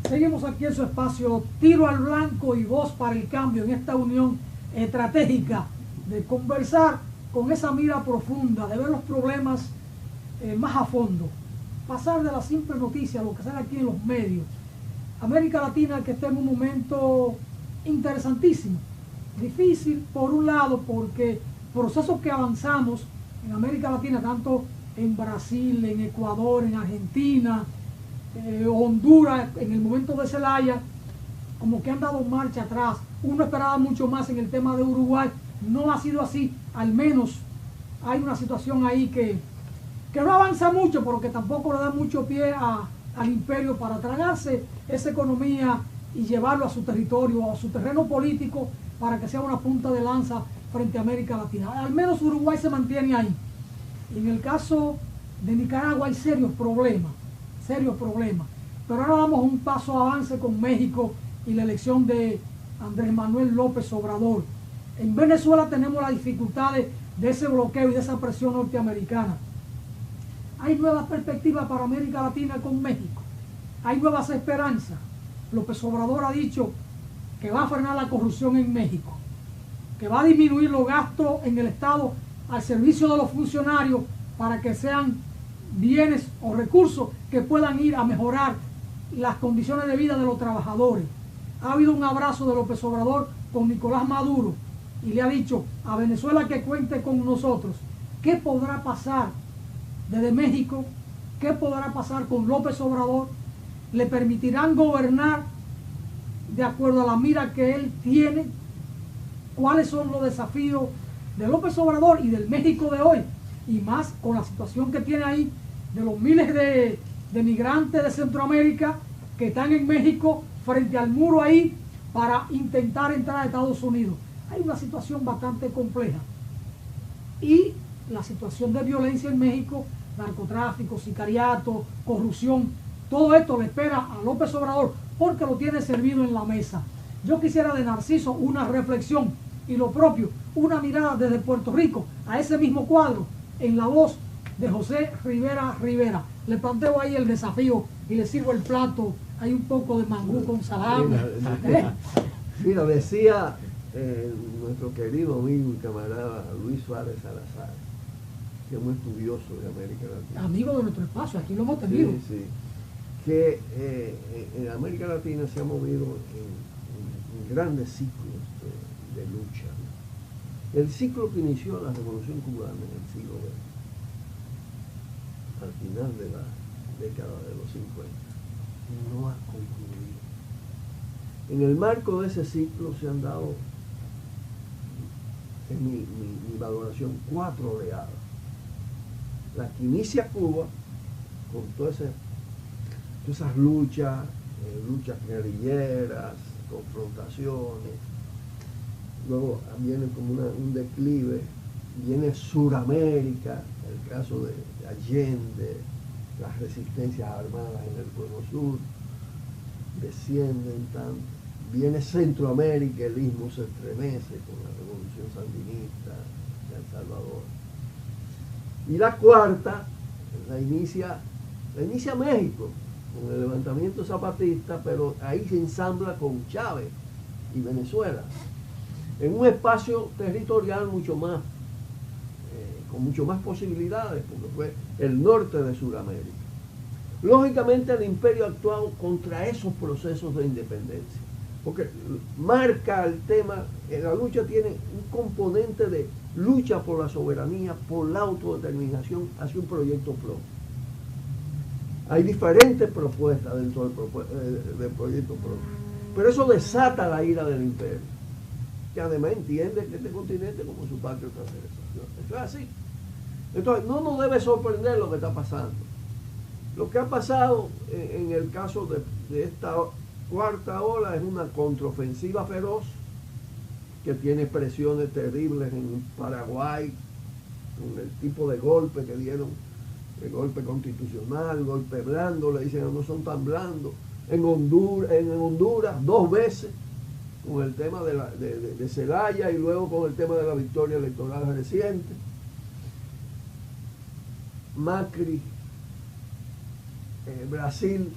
Seguimos aquí en su espacio Tiro al Blanco y Voz para el Cambio, en esta unión estratégica de conversar con esa mira profunda, de ver los problemas más a fondo, pasar de la simple noticia a lo que sale aquí en los medios. América Latina que está en un momento interesantísimo, difícil por un lado porque procesos que avanzamos en América Latina, tanto en Brasil, en Ecuador, en Argentina, Honduras, en el momento de Zelaya, como que han dado marcha atrás. Uno esperaba mucho más en el tema de Uruguay, no ha sido así, al menos hay una situación ahí que no avanza mucho, pero que tampoco le da mucho pie al imperio para tragarse esa economía y llevarlo a su territorio, a su terreno político, para que sea una punta de lanza frente a América Latina. Al menos Uruguay se mantiene ahí. En el caso de Nicaragua hay serios problemas. Pero ahora damos un paso avance con México y la elección de Andrés Manuel López Obrador. En Venezuela tenemos las dificultades de ese bloqueo y de esa presión norteamericana. Hay nuevas perspectivas para América Latina con México. Hay nuevas esperanzas. López Obrador ha dicho que va a frenar la corrupción en México, que va a disminuir los gastos en el Estado al servicio de los funcionarios para que sean bienes o recursos que puedan ir a mejorar las condiciones de vida de los trabajadores. Ha habido un abrazo de López Obrador con Nicolás Maduro y le ha dicho a Venezuela que cuente con nosotros. ¿Qué podrá pasar desde México? ¿Qué podrá pasar con López Obrador? ¿Le permitirán gobernar de acuerdo a la mira que él tiene? ¿Cuáles son los desafíos de López Obrador y del México de hoy? Y más con la situación que tiene ahí de los miles de migrantes de Centroamérica que están en México frente al muro ahí para intentar entrar a Estados Unidos. Hay una situación bastante compleja. Y la situación de violencia en México, narcotráfico, sicariato, corrupción, todo esto le espera a López Obrador porque lo tiene servido en la mesa. Yo quisiera de Narciso una reflexión y lo propio, una mirada desde Puerto Rico a ese mismo cuadro en la voz de José Rivera Rivera. Le planteo ahí el desafío y le sirvo el plato. Hay un poco de mangú con salami. Mira, decía nuestro querido amigo y camarada Luis Suárez Salazar, que es muy estudioso de América Latina. Amigo de nuestro espacio, aquí lo hemos tenido. Sí, sí. Que en América Latina se ha movido en grandes ciclos de lucha. El ciclo que inició la Revolución Cubana en el siglo XX, al final de la década de los 50, no ha concluido. En el marco de ese ciclo se han dado, en mi valoración, 4 oleadas. La que inicia Cuba, con todas esas luchas guerrilleras, confrontaciones. Luego viene como un declive, viene Suramérica, el caso de Allende, las resistencias armadas en el Cono Sur, descienden tanto. Viene Centroamérica, el istmo se estremece con la revolución sandinista de El Salvador. Y la cuarta la inicia México, con el levantamiento zapatista, pero ahí se ensambla con Chávez y Venezuela, en un espacio territorial mucho más, con mucho más posibilidades, porque fue el norte de Sudamérica. Lógicamente el imperio ha actuado contra esos procesos de independencia, porque marca el tema, la lucha tiene un componente de lucha por la soberanía, por la autodeterminación hacia un proyecto propio. Hay diferentes propuestas dentro del proyecto propio, pero eso desata la ira del imperio, que además entiende que este continente como su patria trascendental. Eso es así. Entonces no nos debe sorprender lo que está pasando. Lo que ha pasado en el caso de esta cuarta ola es una contraofensiva feroz que tiene presiones terribles en Paraguay, con el tipo de golpe que dieron, el golpe constitucional, el golpe blando, le dicen no son tan blandos. En Honduras 2 veces, con el tema de Zelaya y luego con el tema de la victoria electoral reciente. Macri, Brasil,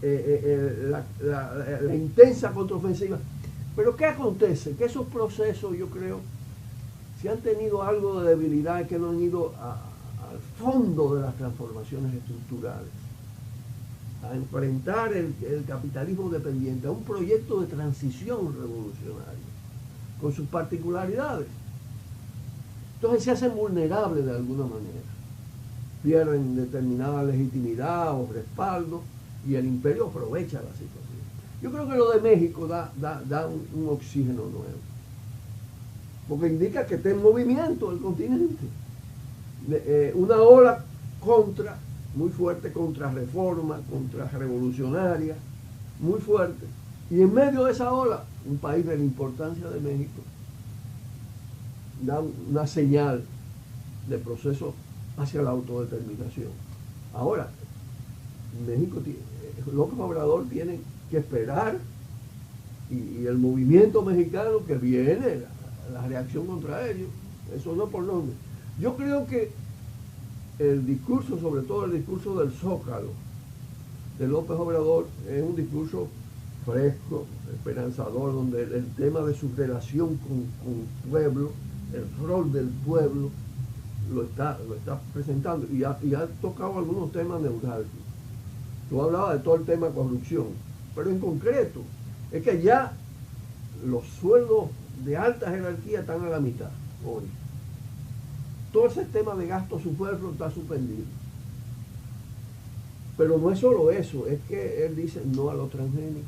la intensa contraofensiva. Pero ¿qué acontece? Que esos procesos, yo creo, si han tenido algo de debilidad, es que no han ido al fondo de las transformaciones estructurales, a enfrentar el capitalismo dependiente, a un proyecto de transición revolucionaria, con sus particularidades. Entonces se hacen vulnerables de alguna manera, pierden determinada legitimidad o respaldo, y el imperio aprovecha la situación. Yo creo que lo de México da un oxígeno nuevo, porque indica que está en movimiento el continente. Una ola muy fuerte contra reforma, contra revolucionaria, muy fuerte. Y en medio de esa ola, un país de la importancia de México da una señal de proceso hacia la autodeterminación. Ahora, México, López Obrador tiene que esperar, y el movimiento mexicano que viene, la reacción contra ellos, eso no por nombre. Yo creo que el discurso, sobre todo el discurso del Zócalo de López Obrador, es un discurso fresco, esperanzador, donde el tema de su relación con el pueblo, el rol del pueblo, lo está presentando, y ha tocado algunos temas neurálgicos. Tú hablabas de todo el tema de corrupción, pero en concreto es que ya los sueldos de alta jerarquía están a la mitad hoy. Todo ese tema de gasto superfluo está suspendido. Pero no es solo eso, es que él dice no a lo transgénico.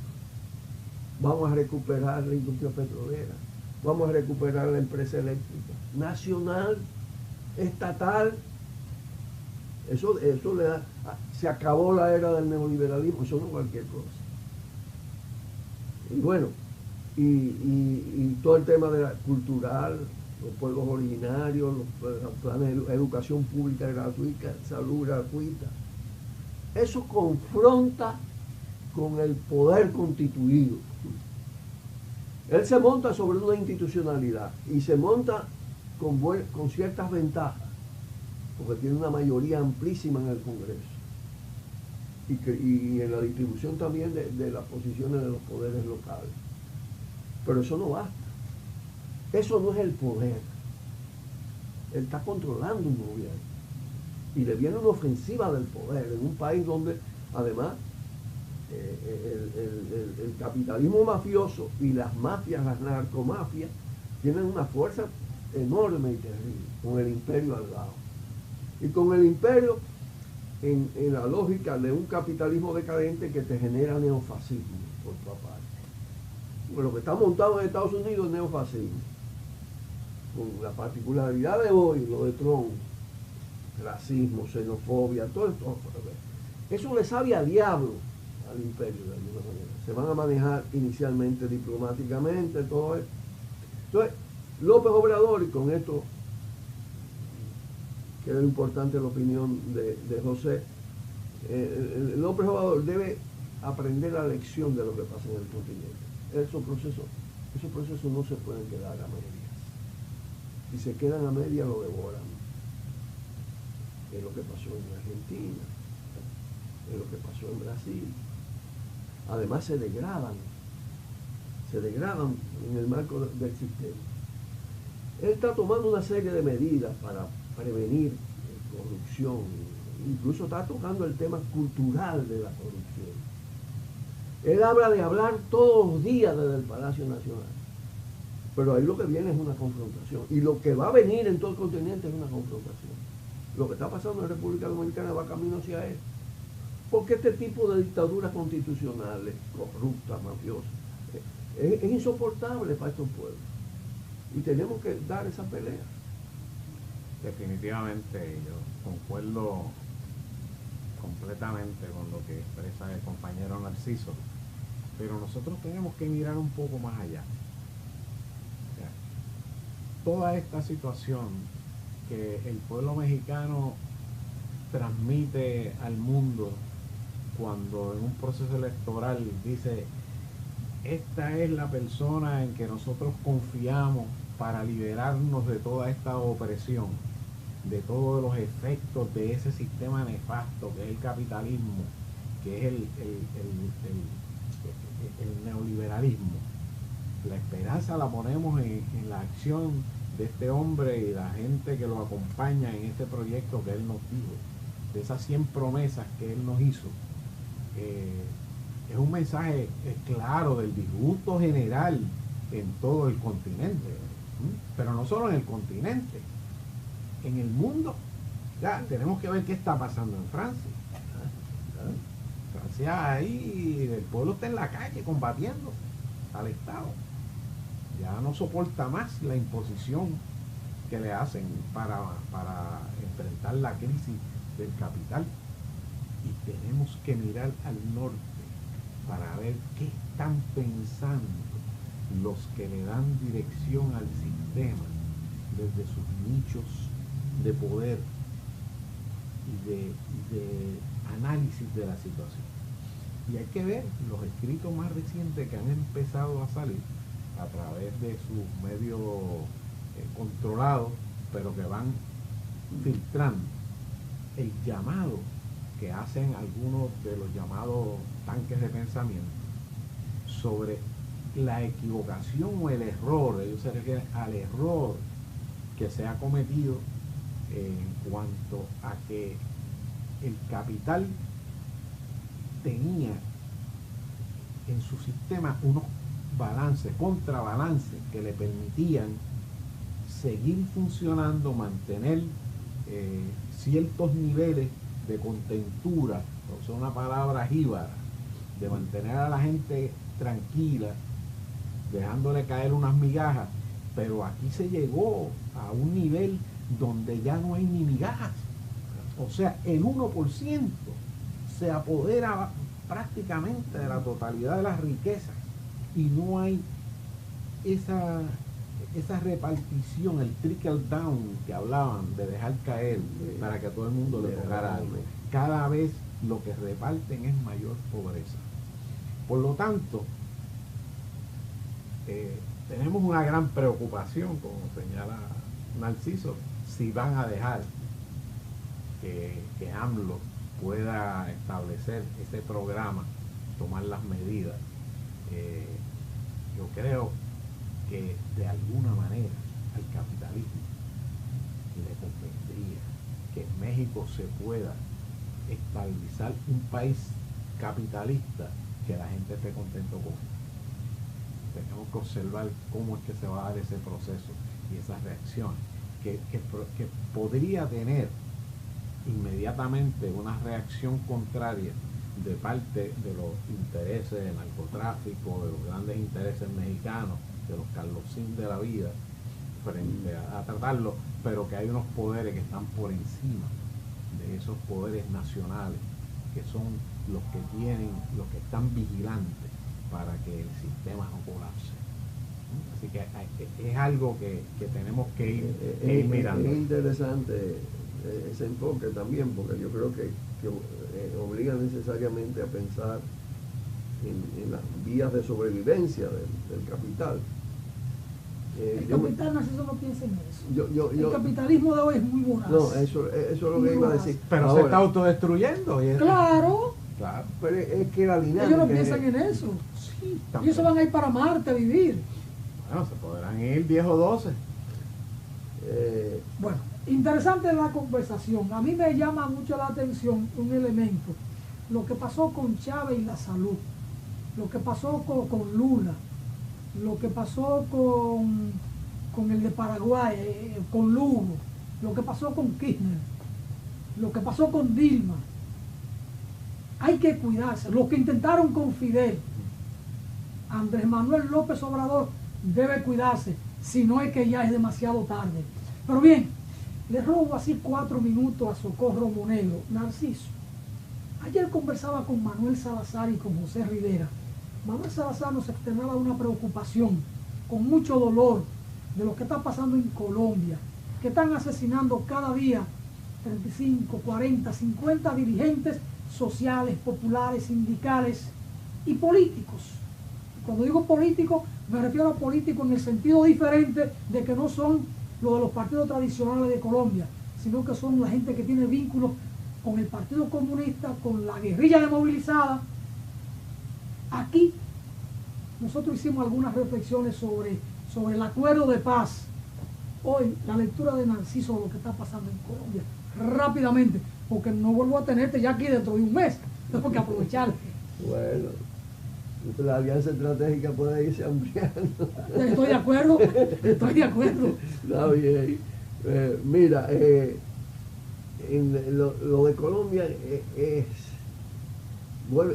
Vamos a recuperar la industria petrolera, vamos a recuperar la empresa eléctrica, nacional, estatal. Eso le da, se acabó la era del neoliberalismo, eso no es cualquier cosa. Y bueno, y todo el tema de la cultural, los pueblos originarios, los planes de educación pública gratuita, salud gratuita, eso confronta con el poder constituido. Él se monta sobre una institucionalidad y se monta con ciertas ventajas, porque tiene una mayoría amplísima en el Congreso y en la distribución también de las posiciones de los poderes locales. Pero eso no basta. Eso no es el poder. Él está controlando un gobierno y le viene una ofensiva del poder en un país donde además el capitalismo mafioso y las mafias, las narcomafias, tienen una fuerza enorme y terrible, con el imperio al lado. Y con el imperio en la lógica de un capitalismo decadente que te genera neofascismo por tu parte. Bueno, lo que está montado en Estados Unidos es neofascismo, con la particularidad de hoy, lo de Trump, racismo, xenofobia, todo esto. Eso le sabe a diablo al imperio de alguna manera. Se van a manejar inicialmente diplomáticamente, todo esto. Entonces, López Obrador, y con esto queda importante la opinión de José, López Obrador debe aprender la lección de lo que pasa en el continente. Esos procesos no se pueden quedar a medias. Si se quedan a medias lo devoran. Es lo que pasó en Argentina, es lo que pasó en Brasil. Además se degradan en el marco del sistema. Él está tomando una serie de medidas para prevenir corrupción, incluso está tocando el tema cultural de la corrupción. Él habla de hablar todos los días desde el Palacio Nacional, pero ahí lo que viene es una confrontación, y lo que va a venir en todo el continente es una confrontación. Lo que está pasando en la República Dominicana va camino hacia él, porque este tipo de dictaduras constitucionales, corruptas, mafiosas, es insoportable para estos pueblos, y tenemos que dar esa pelea. Definitivamente, yo concuerdo completamente con lo que expresa el compañero Narciso, pero nosotros tenemos que mirar un poco más allá. O sea, toda esta situación que el pueblo mexicano transmite al mundo cuando en un proceso electoral dice: esta es la persona en que nosotros confiamos para liberarnos de toda esta opresión, de todos los efectos de ese sistema nefasto que es el capitalismo, que es el neoliberalismo. La esperanza la ponemos en la acción de este hombre y la gente que lo acompaña en este proyecto que él nos dijo, de esas 100 promesas que él nos hizo. Es un mensaje claro del disgusto general en todo el continente, pero no solo en el continente, en el mundo. Ya tenemos que ver qué está pasando en Francia. Francia, ahí el pueblo está en la calle combatiendo al Estado. Ya no soporta más la imposición que le hacen para enfrentar la crisis del capital. Y tenemos que mirar al norte para ver qué están pensando los que le dan dirección al sistema desde sus nichos de poder y de análisis de la situación. Y hay que ver los escritos más recientes que han empezado a salir a través de sus medios controlados, pero que van filtrando el llamado que hacen algunos de los llamados tanques de pensamiento sobre la equivocación o el error. Ellos se refieren al error que se ha cometido en cuanto a que el capital tenía en su sistema unos balances, contrabalances que le permitían seguir funcionando, mantener ciertos niveles de contentura, o sea, una palabra jíbara, de mantener a la gente tranquila, dejándole caer unas migajas, pero aquí se llegó a un nivel donde ya no hay ni migajas. O sea, el 1% se apodera prácticamente de la totalidad de las riquezas y no hay esa repartición, el trickle down que hablaban de dejar caer para que todo el mundo le tocara algo. Cada vez lo que reparten es mayor pobreza. Por lo tanto, tenemos una gran preocupación, como señala Narciso, si van a dejar que AMLO pueda establecer ese programa, tomar las medidas. Yo creo que de alguna manera al capitalismo le convendría que en México se pueda estabilizar un país capitalista que la gente esté contento con él. Tenemos que observar cómo es que se va a dar ese proceso y esas reacciones que podría tener inmediatamente una reacción contraria de parte de los intereses del narcotráfico, de los grandes intereses mexicanos, de los Carlosín de la vida, frente a tratarlo, pero que hay unos poderes que están por encima de esos poderes nacionales, que son los que están vigilantes para que el sistema no colapse. Así que es algo que tenemos que ir mirando. Es interesante ese enfoque también, porque yo creo que obliga necesariamente a pensar en las vías de sobrevivencia del capital. El capital, Narciso, no piensa en eso. El capitalismo de hoy es muy voraz. No, eso es lo que iba a decir. Pero ahora se está autodestruyendo. Claro. Pero es que la dinámica... Ellos no piensan en eso. Sí, ellos se van a ir para Marte a vivir. Bueno, se podrán ir 10 o 12. Bueno, interesante la conversación. A mí me llama mucho la atención un elemento. Lo que pasó con Chávez y la salud. Lo que pasó con Lula. Lo que pasó con el de Paraguay, con Lugo. Lo que pasó con Kirchner. Lo que pasó con Dilma. Hay que cuidarse. Lo que intentaron con Fidel. Andrés Manuel López Obrador debe cuidarse, si no es que ya es demasiado tarde. Pero bien, le robo así 4 minutos a Socorro Monegro. Narciso, ayer conversaba con Manuel Salazar y con José Rivera. Manuel Salazar nos externaba una preocupación, con mucho dolor, de lo que está pasando en Colombia, que están asesinando cada día 35, 40, 50 dirigentes sociales, populares, sindicales y políticos. Cuando digo políticos, me refiero a políticos en el sentido diferente de que no son los de los partidos tradicionales de Colombia, sino que son la gente que tiene vínculos con el Partido Comunista, con la guerrilla desmovilizada. Aquí nosotros hicimos algunas reflexiones sobre el acuerdo de paz. Hoy, la lectura de Narciso de lo que está pasando en Colombia, rápidamente, porque no vuelvo a tenerte ya aquí dentro de un mes, tengo que aprovechar. Bueno, la alianza estratégica puede irse ampliando. Estoy de acuerdo, estoy de acuerdo. Está bien. Mira, lo de Colombia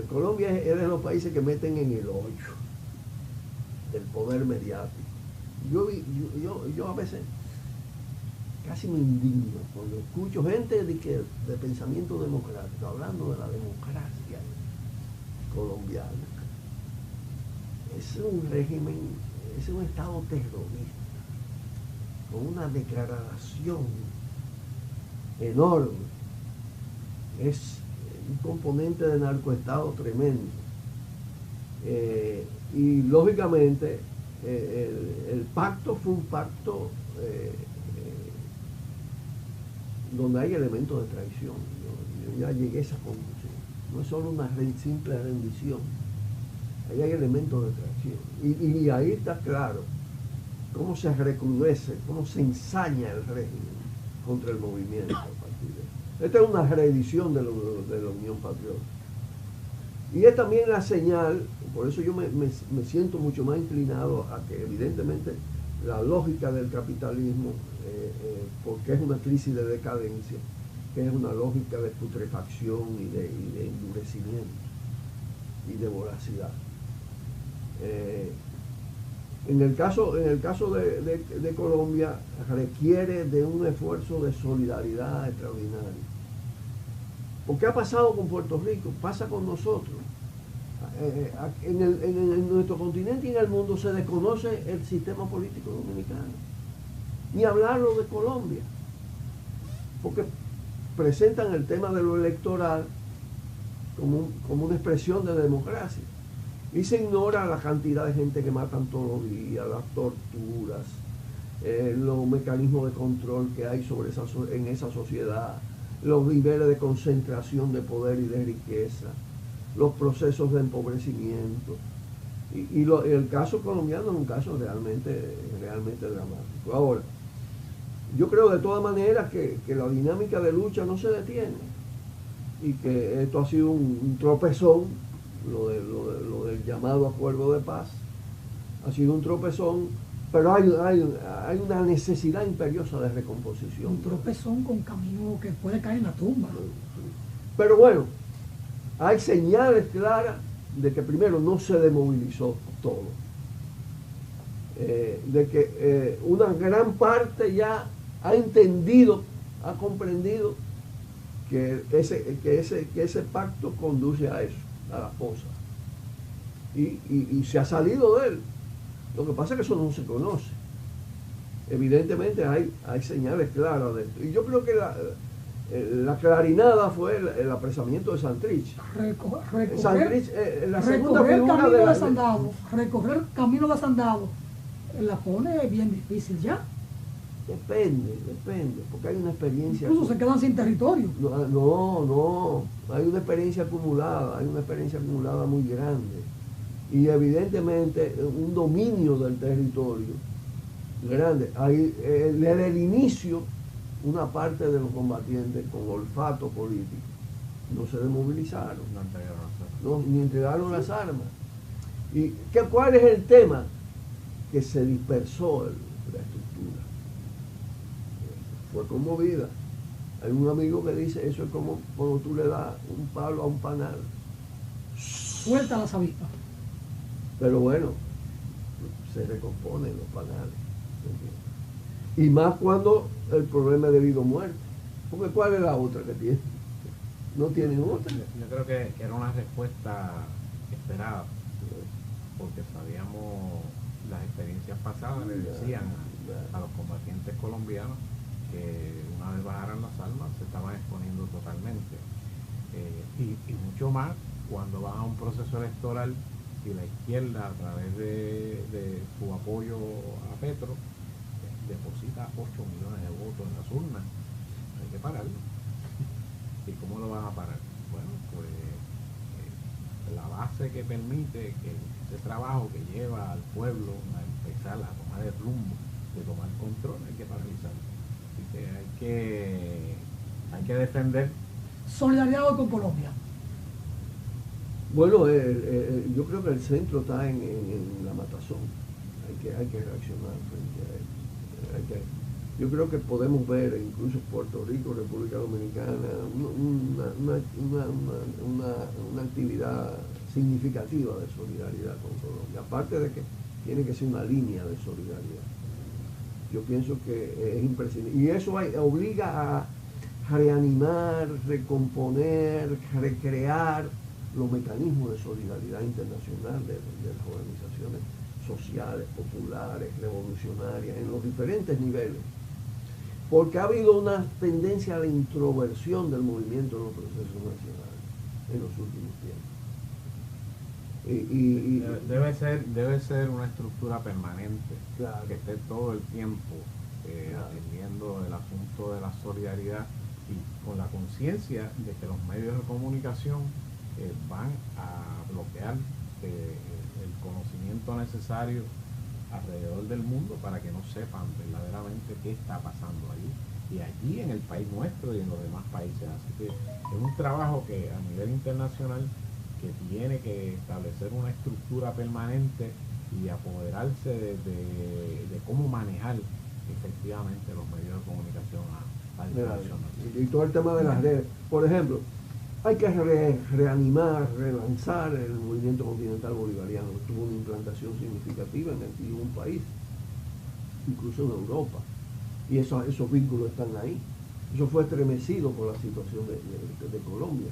Colombia es de los países que meten en el hoyo del poder mediático. Yo a veces casi me indigno cuando escucho gente de pensamiento democrático hablando de la democracia colombiana. Es un régimen, es un estado terrorista, con una degradación enorme. Es un componente de narcoestado tremendo. Y lógicamente el pacto fue un pacto donde hay elementos de traición. Yo ya llegué a esa conclusión. No es solo una simple rendición. Ahí hay elementos de traición. Y ahí está claro cómo se recrudece, cómo se ensaña el régimen contra el movimiento a partir de eso. Esta es una reedición de la Unión Patriótica. Y es también la señal, por eso yo me siento mucho más inclinado a que evidentemente la lógica del capitalismo, porque es una crisis de decadencia, que es una lógica de putrefacción y de endurecimiento y de voracidad. En el caso de Colombia requiere de un esfuerzo de solidaridad extraordinario. Porque ha pasado con Puerto Rico, pasa con nosotros. En nuestro continente y en el mundo se desconoce el sistema político dominicano. Ni hablarlo de Colombia. Porque presentan el tema de lo electoral como una expresión de democracia. Y se ignora la cantidad de gente que matan todos los días, las torturas, los mecanismos de control que hay en esa sociedad, los niveles de concentración de poder y de riqueza, los procesos de empobrecimiento. Y el caso colombiano es un caso realmente dramático. Ahora, yo creo de todas maneras que la dinámica de lucha no se detiene y que esto ha sido un tropezón, lo del llamado acuerdo de paz, ha sido un tropezón, pero hay una necesidad imperiosa de recomposición. Un tropezón con camino que puede caer en la tumba. Pero bueno, hay señales claras de que primero no se demovilizó todo, de que una gran parte ya ha entendido, ha comprendido que ese pacto conduce a eso, a la cosa, y se ha salido de él. Lo que pasa es que eso no se conoce. Evidentemente hay señales claras de esto. Y yo creo que la clarinada fue el apresamiento de Santrich. Recorrer camino de Sandado la pone bien difícil ya. Depende, porque hay una experiencia. Incluso se quedan sin territorio. No, hay una experiencia acumulada muy grande. Y evidentemente un dominio del territorio grande. Desde el inicio, una parte de los combatientes con olfato político no se desmovilizaron, ni entregaron las armas. ¿Y cuál es el tema? Que se dispersó la estructura. Fue conmovida. Hay un amigo que dice, eso es como cuando tú le das un palo a un panal. Suelta las avispas. Pero bueno, se recomponen los panales. Y más cuando el problema es debido a muerte. Porque ¿cuál es la otra que tiene? No tienen otra. Yo creo que era una respuesta esperada, porque sabíamos las experiencias pasadas, le decían a los combatientes colombianos que una vez bajaran las armas se estaban exponiendo totalmente. Y mucho más cuando van a un proceso electoral y la izquierda, a través de su apoyo a Petro, deposita 8 millones de votos en las urnas. Hay que pararlo. ¿Y cómo lo van a parar? Bueno, pues la base que permite que ese trabajo que lleva al pueblo a empezar a tomar el rumbo, de tomar control, hay que paralizarlo. Así que hay que defender. Solidaridad con Colombia. Bueno, yo creo que el centro está en la matazón. Hay que reaccionar frente a él. Yo creo que podemos ver incluso Puerto Rico, República Dominicana, una actividad significativa de solidaridad con Colombia, aparte de que tiene que ser una línea de solidaridad. Yo pienso que es imprescindible. Y eso obliga a reanimar, recomponer, recrear los mecanismos de solidaridad internacional de las organizaciones sociales, populares, revolucionarias, en los diferentes niveles. Porque ha habido una tendencia a la introversión del movimiento en los procesos nacionales en los últimos tiempos. Debe ser una estructura permanente, claro, que esté todo el tiempo atendiendo el asunto de la solidaridad y con la conciencia de que los medios de comunicación van a bloquear el conocimiento necesario alrededor del mundo para que no sepan verdaderamente qué está pasando allí y allí en el país nuestro y en los demás países. Así que es un trabajo que a nivel internacional que tiene que establecer una estructura permanente y apoderarse de cómo manejar efectivamente los medios de comunicación a internacional. Y todo el tema de las redes. Por ejemplo, hay que reanimar, relanzar el movimiento continental bolivariano, que tuvo una implantación significativa en 21 países, incluso en Europa. Y esos vínculos están ahí. Eso fue estremecido por la situación de Colombia.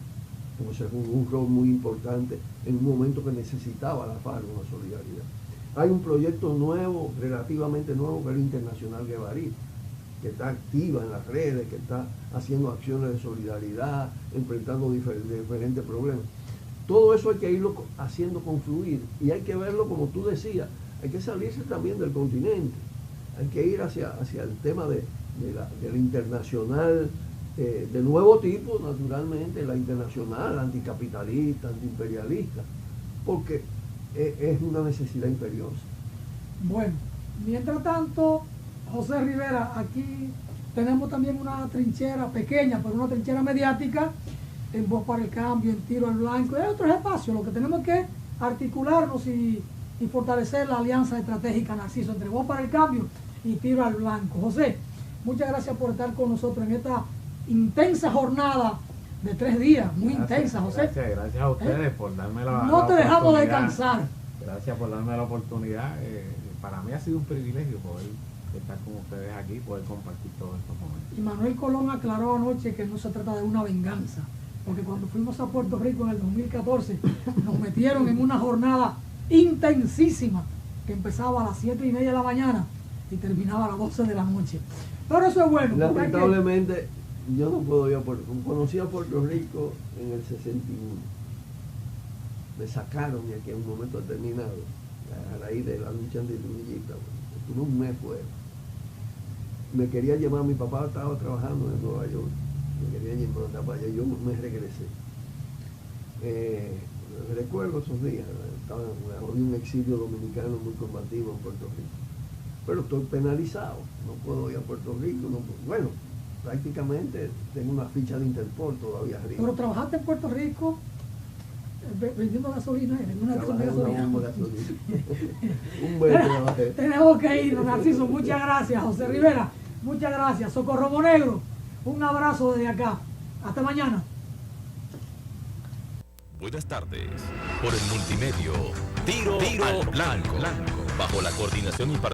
Como se jugó un rol muy importante en un momento que necesitaba la FARC una solidaridad. Hay un proyecto nuevo, relativamente nuevo, que es el Internacional Guevarí, que está activa en las redes, que está haciendo acciones de solidaridad, enfrentando diferentes problemas. Todo eso hay que irlo haciendo confluir y hay que verlo, como tú decías, hay que salirse también del continente, hay que ir hacia el tema de la internacional, de nuevo tipo, naturalmente, la internacional anticapitalista, antiimperialista, porque es una necesidad imperiosa. Bueno, mientras tanto, José Rivera, aquí tenemos también una trinchera pequeña, pero una trinchera mediática, en Voz para el Cambio, en Tiro al Blanco, y hay otros espacios. Lo que tenemos que articularnos y fortalecer la alianza estratégica, Narciso, entre Voz para el Cambio y Tiro al Blanco. José, muchas gracias por estar con nosotros en esta intensa jornada de 3 días, muy intensa, José. Gracias a ustedes por darme la No te dejamos descansar. Gracias por darme la oportunidad. Para mí ha sido un privilegio poder estar con ustedes aquí y poder compartir todos estos momentos. Y Manuel Colón aclaró anoche que no se trata de una venganza, porque cuando fuimos a Puerto Rico en el 2014 nos metieron en una jornada intensísima que empezaba a las 7:30 de la mañana y terminaba a las 12 de la noche. Pero eso es bueno. Lamentablemente yo no puedo ir a Puerto Rico. Conocí a Puerto Rico en el 61. Me sacaron de aquí en un momento determinado a raíz de la lucha antitrujillista. Estuve un mes fuera. Me quería llevar, mi papá estaba trabajando en Nueva York, me quería llevar para allá, yo me regresé. Recuerdo esos días, había un exilio dominicano muy combativo en Puerto Rico, pero estoy penalizado, no puedo ir a Puerto Rico, bueno, prácticamente tengo una ficha de Interpol todavía arriba. Pero trabajaste en Puerto Rico vendiendo gasolina en una estación de gasolina. Un mes trabajé. Tenemos que ir, Narciso. Muchas gracias, José Rivera. Muchas gracias. Socorro Monegro, un abrazo desde acá. Hasta mañana. Buenas tardes. Por el multimedio, Tiro al Blanco, bajo la coordinación y